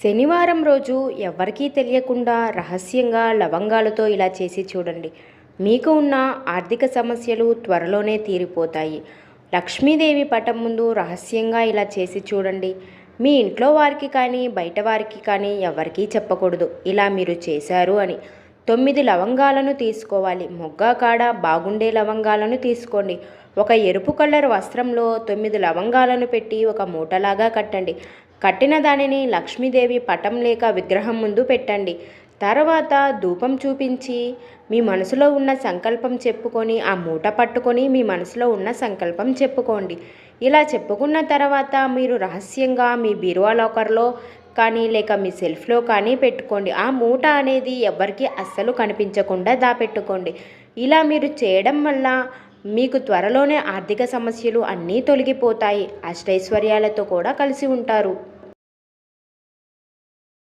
శనివారం రోజు ఎవరికీ తెలియకుండా రహస్యంగా లవంగాలతో ఇలా చేసి చూడండి. మీకు ఉన్న ఆర్థిక సమస్యలు త్వరలోనే తీరిపోతాయి. లక్ష్మీదేవి పటం ముందు రహస్యంగా ఇలా చేసి చూడండి. మీ ఇంట్లో వారికి కానీ బయట వారికి కానీ ఎవరికీ చెప్పకూడదు ఇలా మీరు చేశారు అని. 9 లవంగాలను తీసుకోవాలి. మొగ్గ కాడ బాగుండే లవంగాలను తీసుకోండి. ఒక ఎరుపు కలర్ వస్త్రంలో 9 లవంగాలను పెట్టి ఒక మూటలాగా కట్టండి. కట్టిన దానిని లక్ష్మీదేవి పటం లేక విగ్రహం ముందు పెట్టండి. తర్వాత ధూపం చూపించి మీ మనసులో ఉన్న సంకల్పం చెప్పుకొని ఆ మూట పట్టుకొని మీ మనసులో ఉన్న సంకల్పం చెప్పుకోండి. ఇలా చెప్పుకున్న తర్వాత మీరు రహస్యంగా మీ బీరువా లాకర్లో కానీ లేక మీ సెల్ఫ్లో కానీ పెట్టుకోండి. ఆ మూట అనేది ఎవరికి అస్సలు కనిపించకుండా దాపెట్టుకోండి. ఇలా మీరు చేయడం వల్ల మీకు త్వరలోనే ఆర్థిక సమస్యలు అన్నీ తొలగిపోతాయి. అష్టైశ్వర్యాలతో కూడా కలిసి ఉంటారు.